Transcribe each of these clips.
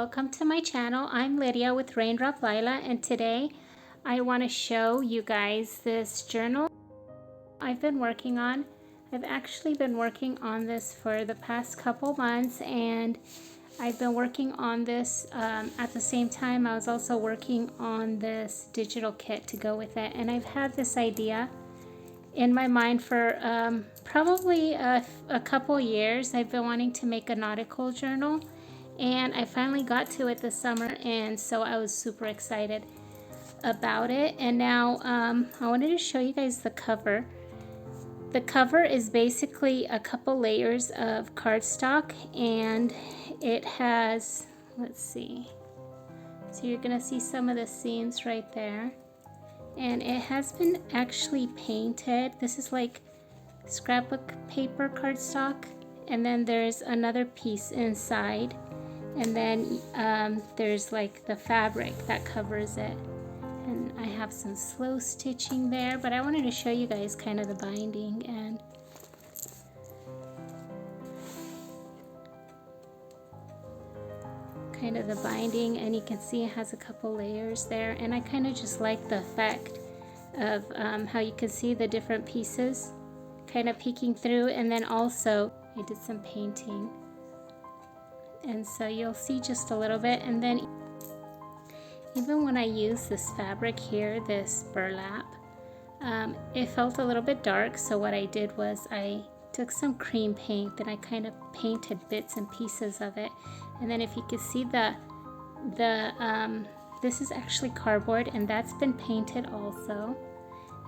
welcome to my channel. I'm Lydia with Raindrop Lila, and today I want to show you guys this journal I've been working on. I've actually been working on this for the past couple months, and I've been working on this at the same time I was also working on this digital kit to go with it. And I've had this idea in my mind for probably a couple years. I've been wanting to make a nautical journal, and I finally got to it this summer, and so I was super excited about it. And now I wanted to show you guys the cover. The cover is basically a couple layers of cardstock, and it has, let's see, so you're gonna see some of the scenes right there, and it has been actually painted. This is like scrapbook paper cardstock, and then there's another piece inside, and then there's like the fabric that covers it. And I have some slow stitching there, but I wanted to show you guys kind of the binding and and you can see it has a couple layers there, and I kind of just like the effect of how you can see the different pieces kind of peeking through. And then also I did some painting, and so you'll see just a little bit. And then even when I use this fabric here, this burlap, it felt a little bit dark, so what I did was I took some cream paint and I kind of painted bits and pieces of it. And then if you can see this is actually cardboard, and that's been painted also.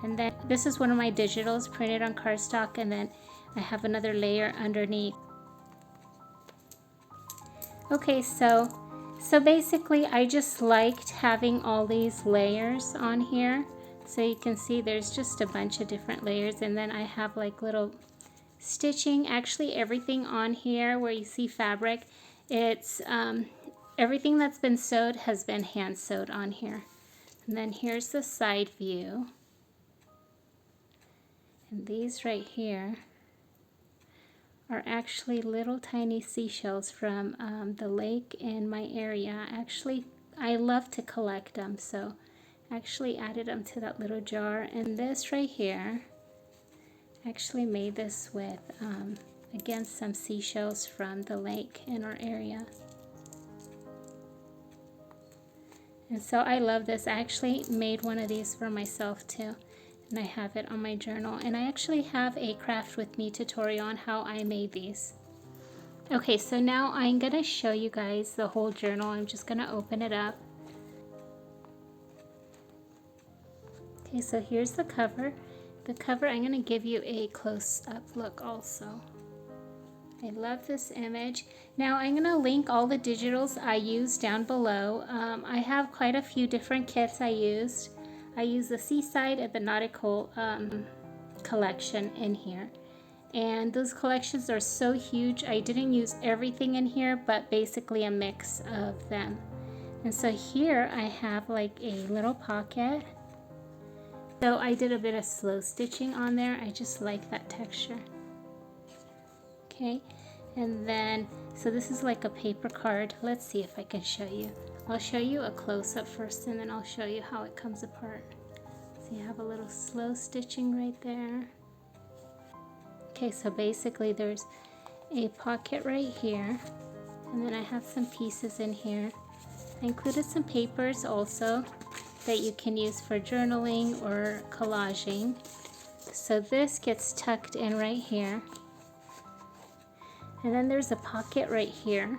And then this is one of my digitals printed on cardstock, and then I have another layer underneath. Okay, so basically I just liked having all these layers on here. So you can see there's just a bunch of different layers, and then I have like little stitching. Actually everything on here where you see fabric, it's everything that's been sewed has been hand sewed on here. And then here's the side view, and these right here are actually little tiny seashells from the lake in my area. Actually, I love to collect them, so I actually added them to that little jar. And this right here, I actually made this with, again, some seashells from the lake in our area. And so I love this. I actually made one of these for myself too, and I have it on my journal. And I actually have a craft with me tutorial on how I made these. Okay, so now I'm gonna show you guys the whole journal. I'm just gonna open it up. Okay, so here's the cover. The cover, I'm gonna give you a close-up look also. I love this image. Now I'm gonna link all the digitals I used down below. I have quite a few different kits I used. I use the Seaside at the Nautical collection in here, and those collections are so huge. I didn't use everything in here, but basically a mix of them. And so here I have like a little pocket. So I did a bit of slow stitching on there. I just like that texture. Okay, and then so this is like a paper card. Let's see if I can show you. I'll show you a close-up first, and then I'll show you how it comes apart. So you have a little slow stitching right there. Okay, so basically there's a pocket right here, and then I have some pieces in here. I included some papers also that you can use for journaling or collaging. So this gets tucked in right here. And then there's a pocket right here.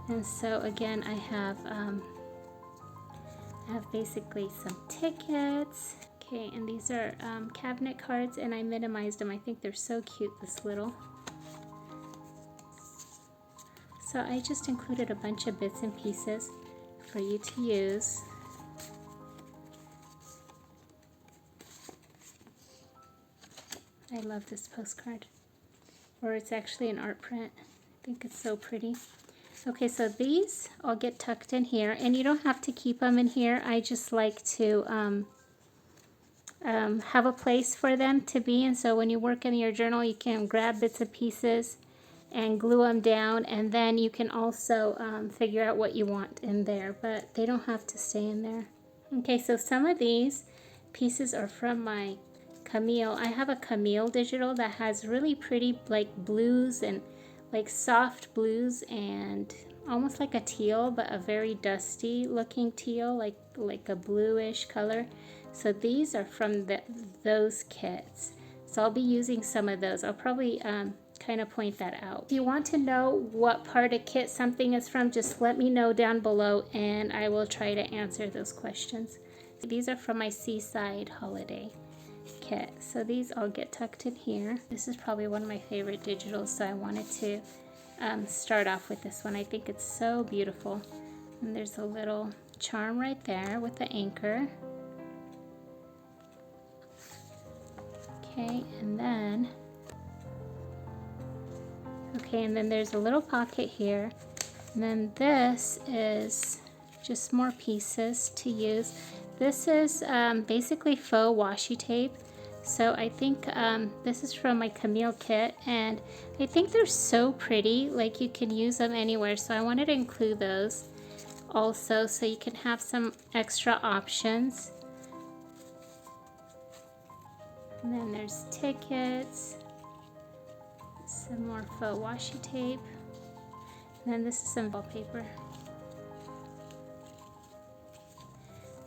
And so again, I have basically some tickets. Okay, and these are cabinet cards, and I minimized them. I think they're so cute, this little. So I just included a bunch of bits and pieces for you to use. I love this postcard. Or it's actually an art print. I think it's so pretty. Okay, so these all get tucked in here, and you don't have to keep them in here. I just like to have a place for them to be, and so when you work in your journal, you can grab bits and pieces and glue them down, and then you can also figure out what you want in there, but they don't have to stay in there. Okay, so some of these pieces are from my Camille. I have a Camille digital that has really pretty like blues and like soft blues and almost like a teal, but a very dusty looking teal, like a bluish color. So these are from those kits. So I'll be using some of those. I'll probably kind of point that out. If you want to know what part of kit something is from, just let me know down below and I will try to answer those questions. These are from my Seaside holiday kit. So these all get tucked in here. This is probably one of my favorite digitals, so I wanted to start off with this one. I think it's so beautiful. And there's a little charm right there with the anchor. Okay, and then there's a little pocket here. And then this is just more pieces to use. This is basically faux washi tape. So I think this is from my Camille kit, and I think they're so pretty, like you can use them anywhere. So I wanted to include those also so you can have some extra options. And then there's tickets, some more faux washi tape, and then this is some wallpaper.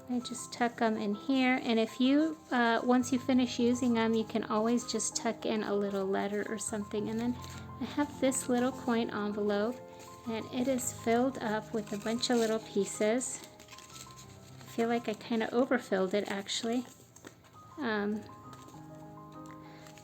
I just tuck them in here, and if you, once you finish using them, you can always just tuck in a little letter or something. And then I have this little coin envelope, and it is filled up with a bunch of little pieces. I feel like I kind of overfilled it actually.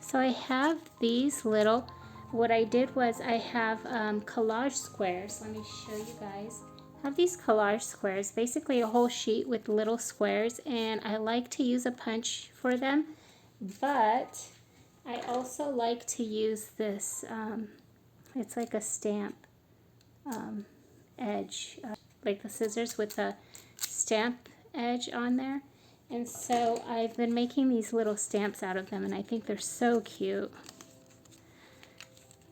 So I have these little, what I did was I have collage squares. Let me show you guys. I have these collage squares, basically a whole sheet with little squares, and I like to use a punch for them, but I also like to use this, it's like a stamp edge, like the scissors with a stamp edge on there. And so I've been making these little stamps out of them, and I think they're so cute.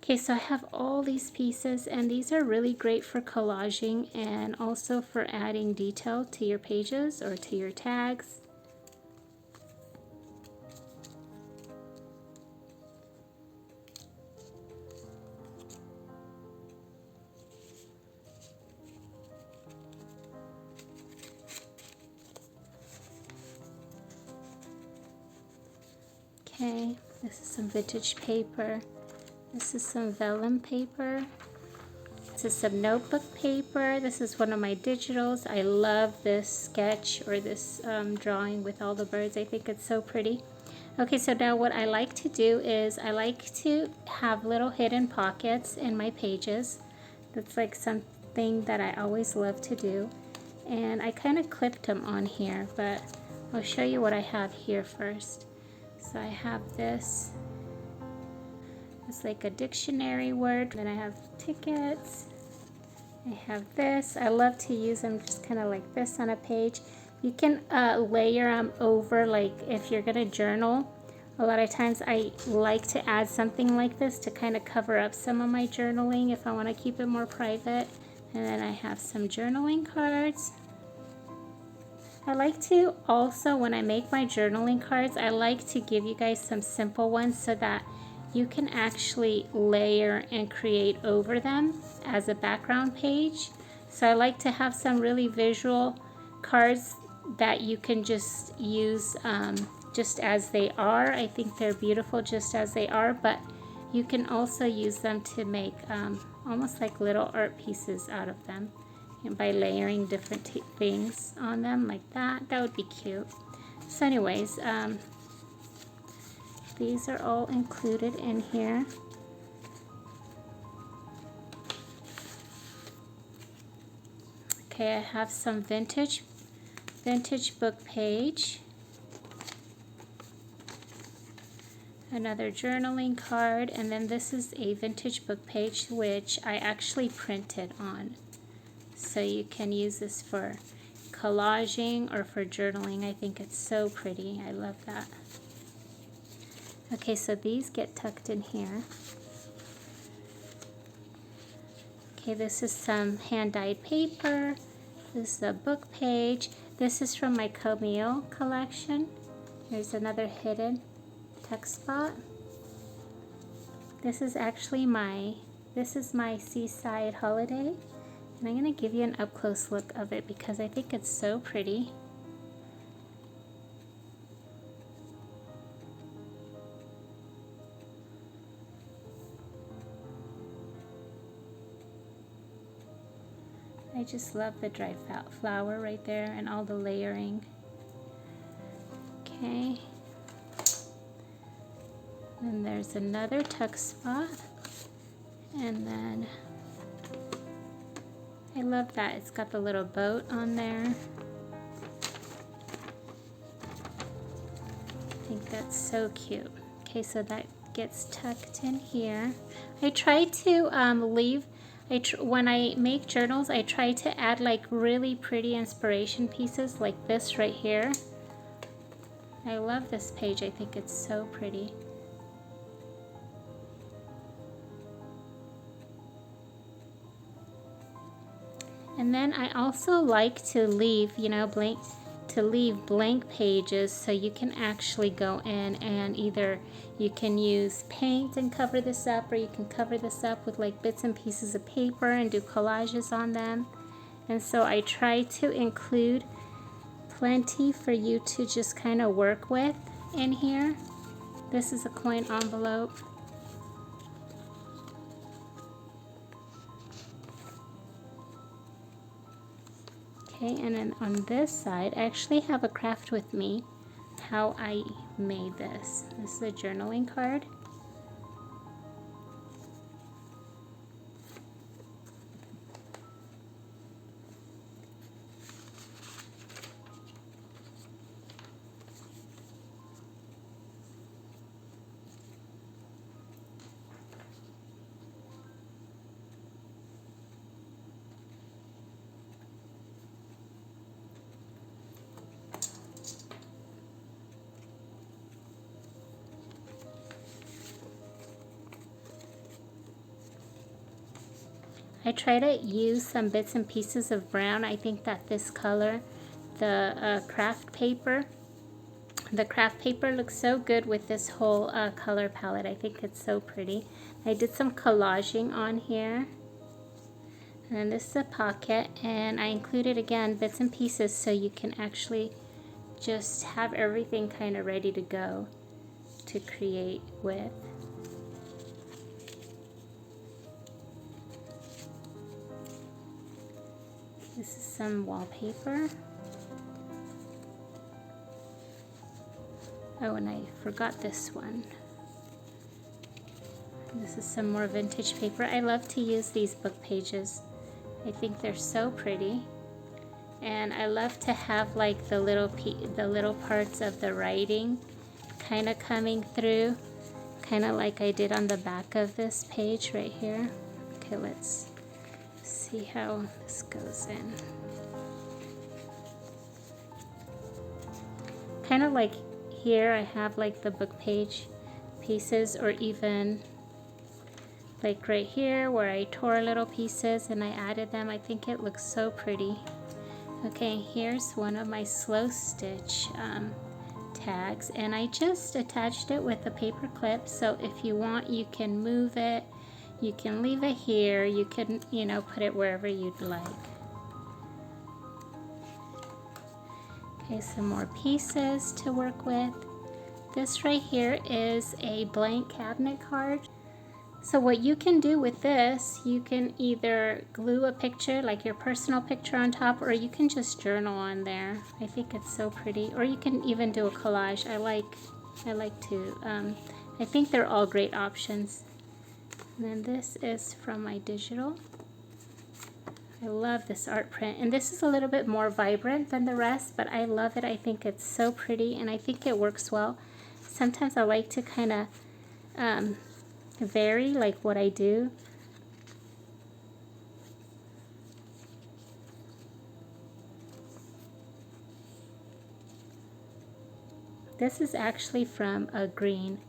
Okay, so I have all these pieces, and these are really great for collaging and also for adding detail to your pages or to your tags. Okay, this is some vintage paper. This is some vellum paper. This is some notebook paper. This is one of my digitals. I love this sketch or this drawing with all the birds. I think it's so pretty. Okay, so now what I like to do is I like to have little hidden pockets in my pages. That's like something that I always love to do. And I kind of clipped them on here, but I'll show you what I have here first. So I have this. It's like a dictionary word. Then I have tickets. I have this. I love to use them just kind of like this on a page. You can layer them over, like if you're gonna journal. A lot of times I like to add something like this to kind of cover up some of my journaling if I want to keep it more private. And then I have some journaling cards. I like to also, when I make my journaling cards, I like to give you guys some simple ones so that you can actually layer and create over them as a background page. So I like to have some really visual cards that you can just use just as they are. I think they're beautiful just as they are, but you can also use them to make almost like little art pieces out of them. And by layering different things on them like that, that would be cute. So anyways, these are all included in here. Okay, I have some vintage book page. Another journaling card, and then this is a vintage book page which I actually printed on. So you can use this for collaging or for journaling. I think it's so pretty. I love that. Okay, so these get tucked in here. Okay, this is some hand-dyed paper. This is a book page. This is from my Camille collection. Here's another hidden text spot. This is actually my Seaside holiday. And I'm going to give you an up-close look of it because I think it's so pretty. I just love the dried flower right there and all the layering. Okay. Then there's another tuck spot. And then I love that it's got the little boat on there. I think that's so cute. Okay, so that gets tucked in here. I try to leave, when I make journals, I try to add like really pretty inspiration pieces like this right here. I love this page. I think it's so pretty. And then I also like to leave, blank pages so you can actually go in and either you can use paint and cover this up, or you can cover this up with like bits and pieces of paper and do collages on them. And so I try to include plenty for you to just kind of work with in here. This is a coin envelope. Okay, and then on this side, I actually have a craft with me, how I made this. This is a journaling card. I try to use some bits and pieces of brown. I think that this color, the craft paper looks so good with this whole color palette. I think it's so pretty. I did some collaging on here. And then this is a pocket, and I included again bits and pieces so you can actually just have everything kind of ready to go to create with. This is some wallpaper. Oh, and I forgot this one. This is some more vintage paper. I love to use these book pages. I think they're so pretty. And I love to have like the little parts of the writing kind of coming through, kind of like I did on the back of this page right here. Okay, let's see how this goes in. Kind of like here I have like the book page pieces, or even like right here where I tore little pieces and I added them. I think it looks so pretty. Okay, here's one of my slow stitch tags, and I just attached it with a paper clip, so if you want you can move it, you can leave it here, you can put it wherever you'd like. Okay, some more pieces to work with. This right here is a blank cabinet card. So what you can do with this, you can either glue a picture, like your personal picture on top, or you can just journal on there. I think it's so pretty. Or you can even do a collage. I like to, I think they're all great options. And then this is from my digital. I love this art print, and this is a little bit more vibrant than the rest, but I love it. I think it's so pretty, and I think it works well. Sometimes I like to kind of vary like what I do. This is actually from a green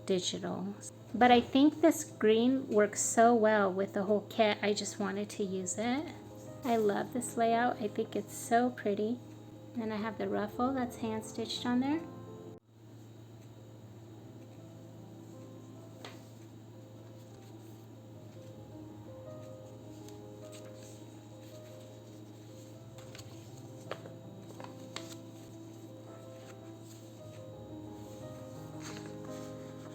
digital. But I think this green works so well with the whole kit, I just wanted to use it. I love this layout. I think it's so pretty. And I have the ruffle that's hand stitched on there.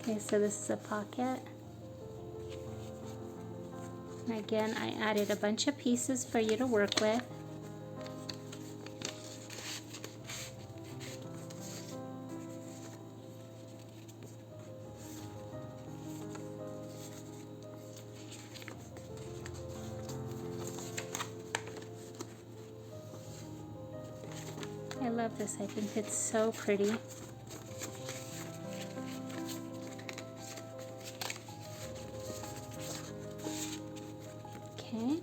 Okay, so this is a pocket. And again, I added a bunch of pieces for you to work with. I love this. I think it's so pretty. Okay.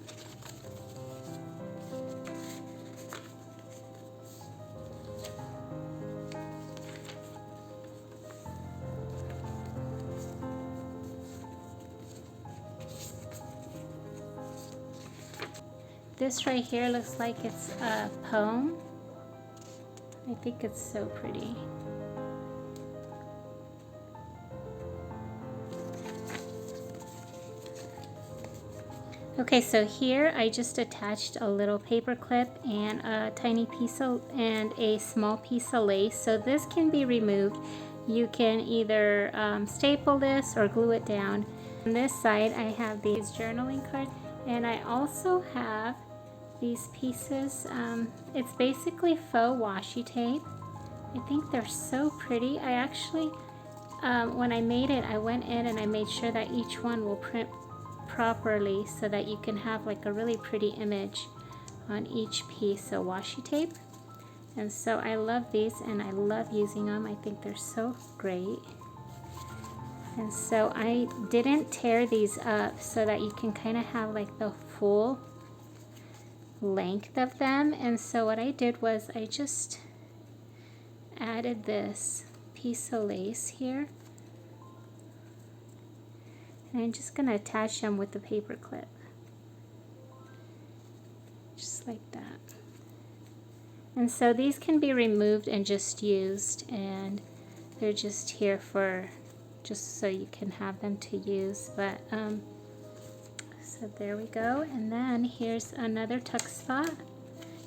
This right here looks like it's a poem. I think it's so pretty. Okay, so here I just attached a little paper clip and a tiny piece of, and a small piece of lace. So this can be removed. You can either staple this or glue it down. On this side I have these journaling cards, and I also have these pieces. It's basically faux washi tape. I think they're so pretty. I actually, when I made it, I went in and I made sure that each one will print properly so that you can have like a really pretty image on each piece of washi tape. And so I love these and I love using them. I think they're so great. And so I didn't tear these up so that you can kind of have like the full length of them. And so what I did was I just added this piece of lace here, and I'm just going to attach them with the paper clip, just like that. And so these can be removed and just used, and they're just here for just so you can have them to use. But so there we go. And then here's another tuck spot.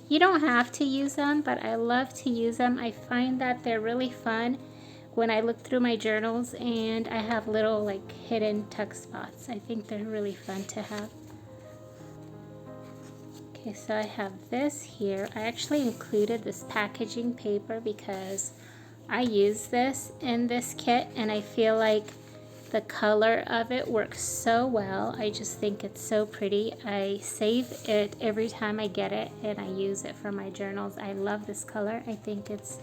You don't have to use them, but I love to use them. I find that they're really fun when I look through my journals and I have little like hidden tuck spots. I think they're really fun to have. Okay, so I have this here. I actually included this packaging paper because I use this in this kit and I feel like the color of it works so well. I just think it's so pretty. I save it every time I get it and I use it for my journals. I love this color. I think it's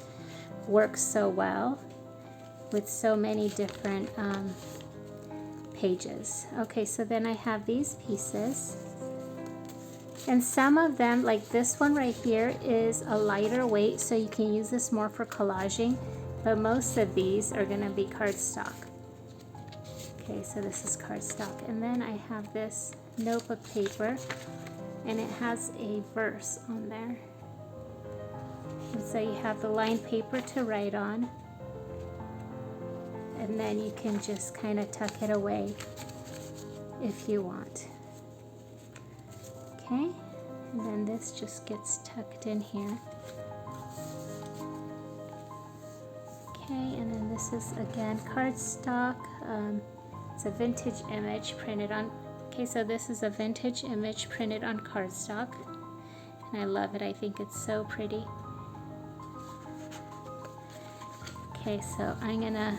works so well with so many different pages. Okay, so then I have these pieces. And some of them, like this one right here, is a lighter weight, so you can use this more for collaging, but most of these are gonna be cardstock. Okay, so this is cardstock. And then I have this notebook paper, and it has a verse on there. And so you have the lined paper to write on, and then you can just kind of tuck it away if you want. Okay, and then this just gets tucked in here. Okay, and then this is again cardstock. It's a vintage image printed on, okay, so this is a vintage image printed on cardstock, and I love it. I think it's so pretty. Okay, so I'm gonna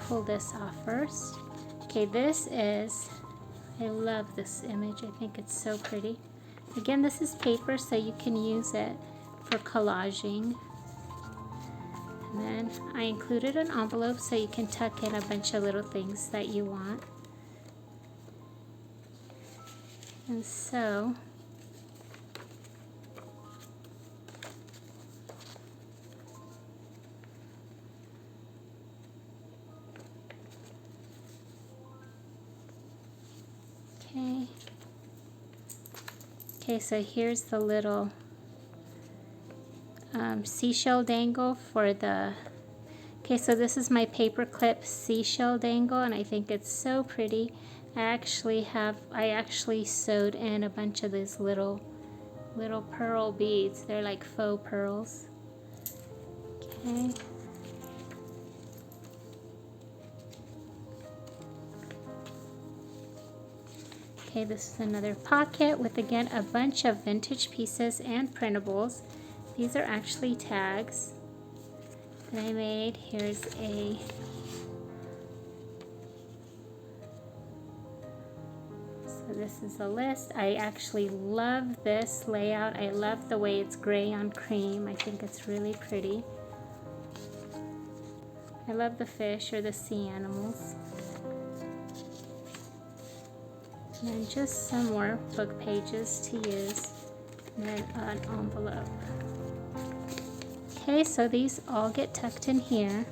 pull this off first. Okay, this is, I love this image. I think it's so pretty. Again, this is paper, so you can use it for collaging. And then I included an envelope so you can tuck in a bunch of little things that you want. And so Okay, so here's the little seashell dangle for the... Okay, so this is my paperclip seashell dangle, and I think it's so pretty. I actually sewed in a bunch of these little pearl beads. They're like faux pearls. Okay. Okay, this is another pocket with, again, a bunch of vintage pieces and printables. These are actually tags that I made. Here's a... So this is a list. I actually love this layout. I love the way it's gray on cream. I think it's really pretty. I love the fish or the sea animals. And then just some more book pages to use, and then an envelope. Okay, so these all get tucked in here.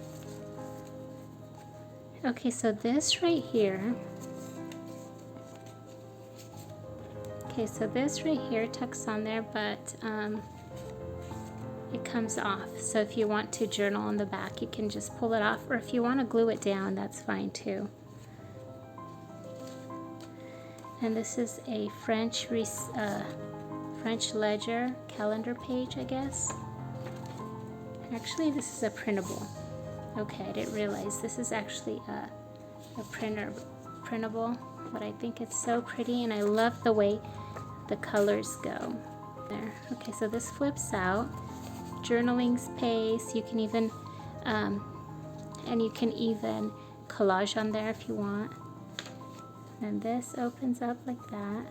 Okay, so this right here, tucks on there, but it comes off. So if you want to journal on the back, you can just pull it off, or if you want to glue it down, that's fine too. And this is a French ledger calendar page, I guess. Actually, this is a printable. Okay, I didn't realize this is actually a printable, but I think it's so pretty, and I love the way the colors go there. Okay, so this flips out. Journaling space. You can even collage on there if you want. And this opens up like that.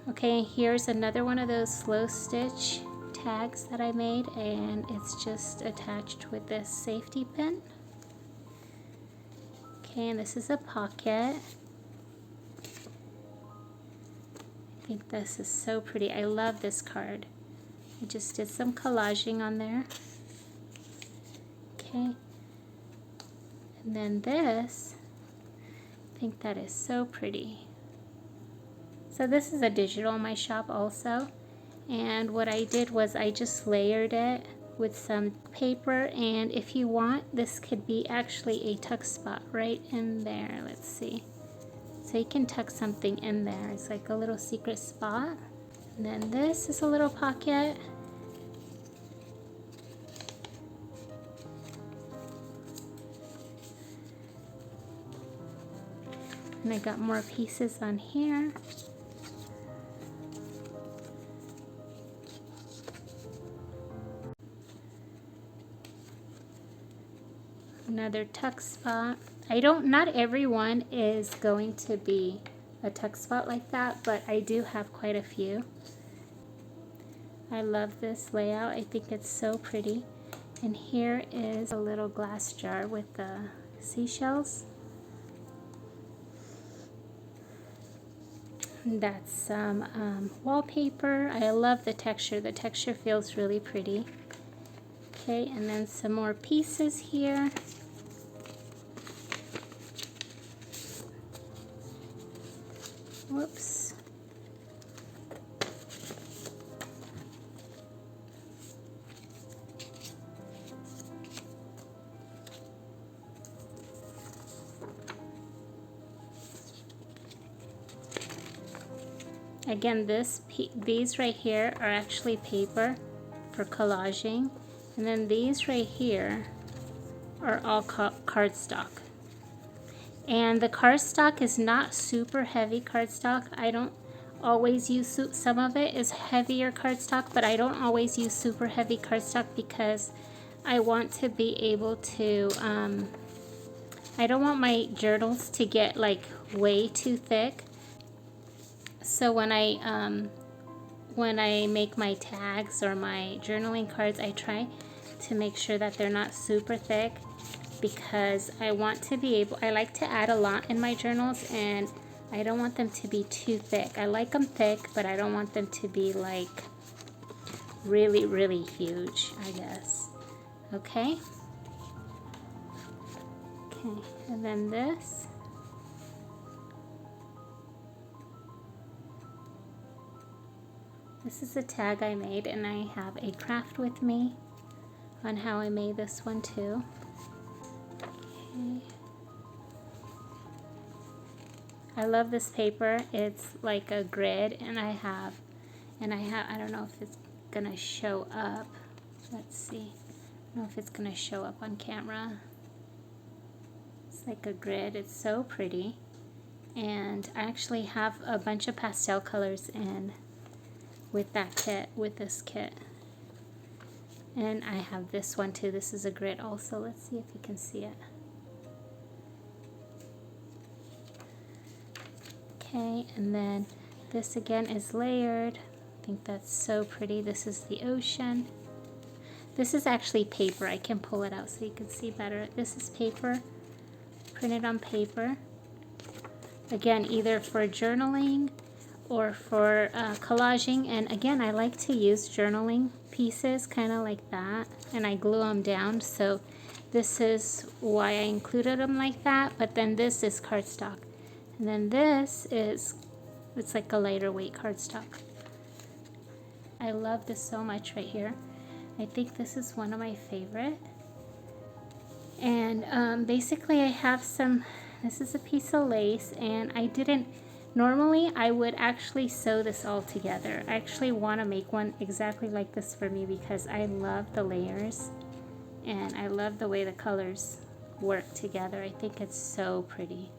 Okay, here's another one of those slow stitch tags that I made, and it's just attached with this safety pin. Okay, and this is a pocket. I think this is so pretty. I love this card. I just did some collaging on there. Okay, and then this, I think that is so pretty. So this is a digital in my shop also, and what I did was I just layered it with some paper, and if you want, this could be actually a tuck spot right in there. Let's see. So you can tuck something in there. It's like a little secret spot. And then this is a little pocket. And I got more pieces on here. Another tuck spot. Not everyone is going to be a tuck spot like that, but I do have quite a few. I love this layout. I think it's so pretty. And here is a little glass jar with the seashells. That's some wallpaper. I love the texture. The texture feels really pretty. Okay, and then some more pieces here. Whoops. Again, these right here are actually paper for collaging, and then these right here are all cardstock. And the cardstock is not super heavy cardstock. I don't always use some of it is heavier cardstock, but I don't always use super heavy cardstock because I want to be able to, I don't want my journals to get like way too thick. So when I make my tags or my journaling cards, I try to make sure that they're not super thick, because I want to be able, I like to add a lot in my journals, and I don't want them to be too thick. I like them thick, but I don't want them to be like really, really huge, I guess. Okay. Okay, and then this. This is a tag I made, and I have a craft with me on how I made this one too. Okay. I love this paper. It's like a grid, and I don't know if it's gonna show up. Let's see. I don't know if it's gonna show up on camera. It's like a grid. It's so pretty. And I actually have a bunch of pastel colors in with that kit, with this kit. And I have this one too. This is a grid also. Let's see if you can see it. Okay, and then this again is layered. I think that's so pretty. This is the ocean. This is actually paper. I can pull it out so you can see better. This is paper, printed on paper. Again, either for journaling or for collaging. And again, I like to use journaling pieces kind of like that, and I glue them down. So this is why I included them like that. But then this is cardstock. And then this is, it's like a lighter weight cardstock. I love this so much right here. I think this is one of my favorite. And basically I have some, this is a piece of lace, and normally I would actually sew this all together. I actually want to make one exactly like this for me because I love the layers and I love the way the colors work together. I think it's so pretty.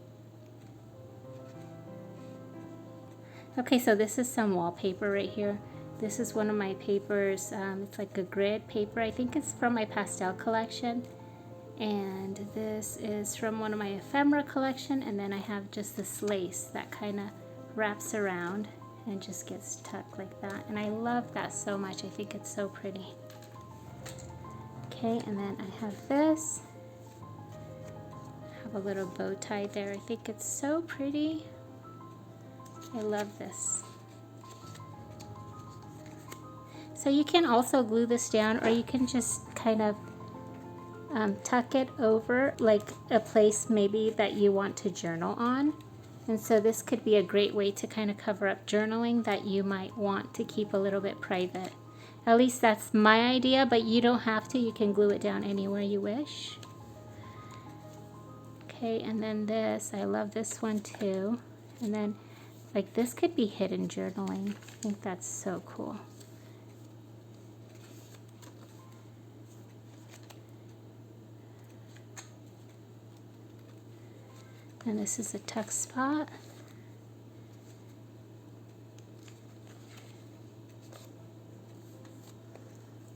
Okay, so this is some wallpaper right here. This is one of my papers. It's like a grid paper. I think it's from my pastel collection. And this is from one of my ephemera collection. And then I have just this lace that kind of wraps around and just gets tucked like that. And I love that so much. I think it's so pretty. Okay, and then I have this. I have a little bow tie there. I think it's so pretty. I love this. So you can also glue this down, or you can just kind of tuck it over like a place maybe that you want to journal on. And so this could be a great way to kind of cover up journaling that you might want to keep a little bit private. At least that's my idea, but you don't have to. You can glue it down anywhere you wish. Okay, and then this, I love this one too. And then like this could be hidden journaling. I think that's so cool. And this is a tuck spot.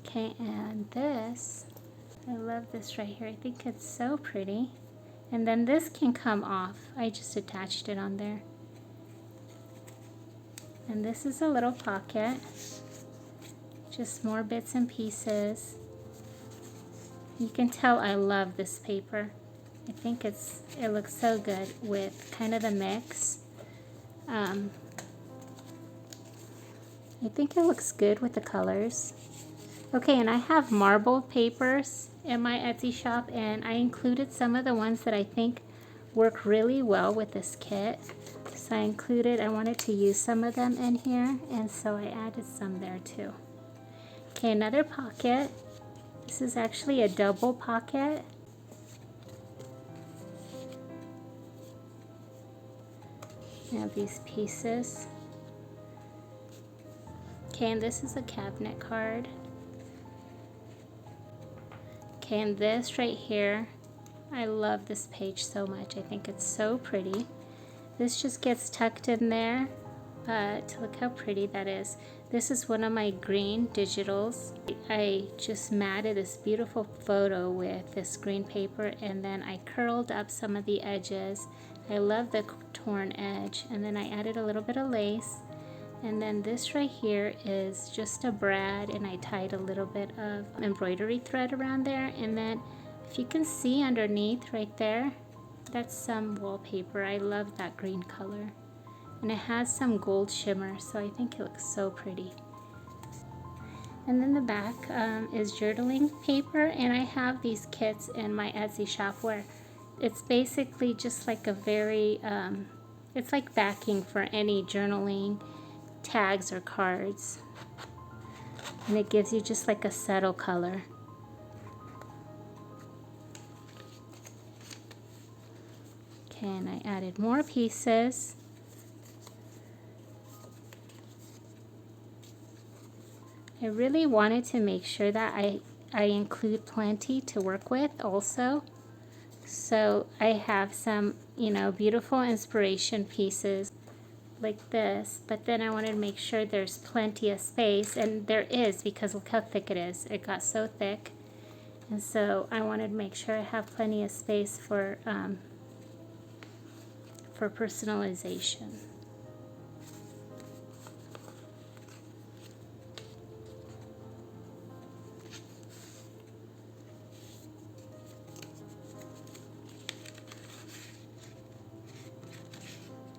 Okay, and this, I love this right here. I think it's so pretty. And then this can come off. I just attached it on there. And this is a little pocket, just more bits and pieces. You can tell I love this paper. I think it looks so good with kind of the mix. I think it looks good with the colors. Okay, and I have marble papers in my Etsy shop, and I included some of the ones that I think work really well with this kit. So I wanted to use some of them in here, and so I added some there too. Okay, another pocket. This is actually a double pocket. I have these pieces. Okay, and this is a cabinet card. Okay, and this right here, I love this page so much. I think it's so pretty. This just gets tucked in there, but look how pretty that is. This is one of my green digitals. I just matted this beautiful photo with this green paper, and then I curled up some of the edges. I love the torn edge, and then I added a little bit of lace. And then this right here is just a brad, and I tied a little bit of embroidery thread around there. And then if you can see underneath right there, that's some wallpaper. I love that green color. And it has some gold shimmer, so I think it looks so pretty. And then the back is journaling paper, and I have these kits in my Etsy shop where it's basically just like a very, it's like backing for any journaling tags or cards. And it gives you just like a subtle color. Okay, and I added more pieces. I really wanted to make sure that I include plenty to work with also. So I have some, you know, beautiful inspiration pieces like this, but then I wanted to make sure there's plenty of space, and there is, because look how thick it is. It got so thick, and so I wanted to make sure I have plenty of space for personalization.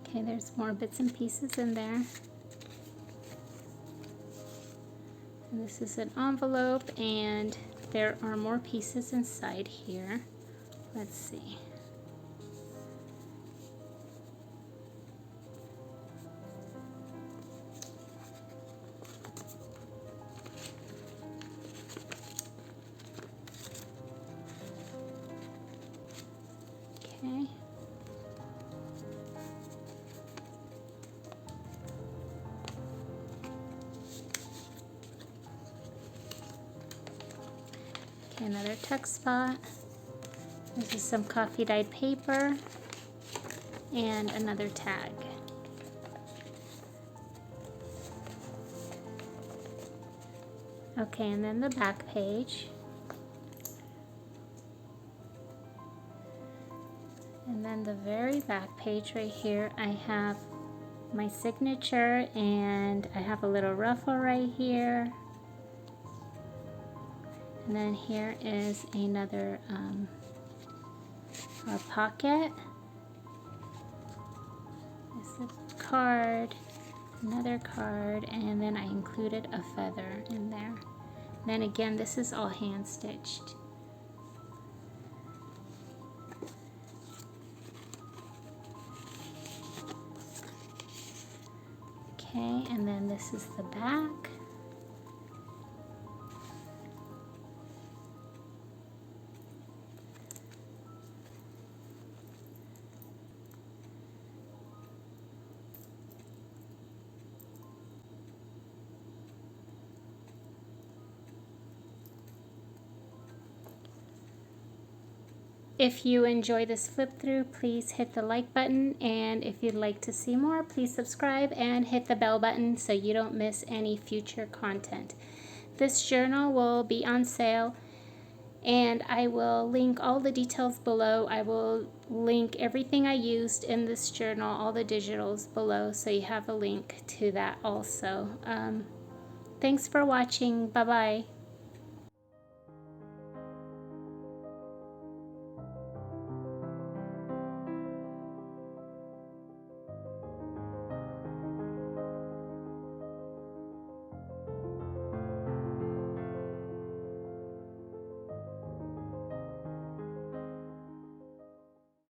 Okay, there's more bits and pieces in there. And this is an envelope, and there are more pieces inside here. Let's see. Okay. Okay, another tuck spot. This is some coffee dyed paper and another tag. Okay, and then the back page. And then the very back page right here, I have my signature, and I have a little ruffle right here. And then here is another a pocket. This is a card, another card, and then I included a feather in there. Then again, this is all hand stitched. Okay, and then this is the back. If you enjoy this flip through, please hit the like button, and if you'd like to see more, please subscribe and hit the bell button so you don't miss any future content. This journal will be on sale, and I will link all the details below. I will link everything I used in this journal, all the digitals below, so you have a link to that also. Thanks for watching. Bye-bye.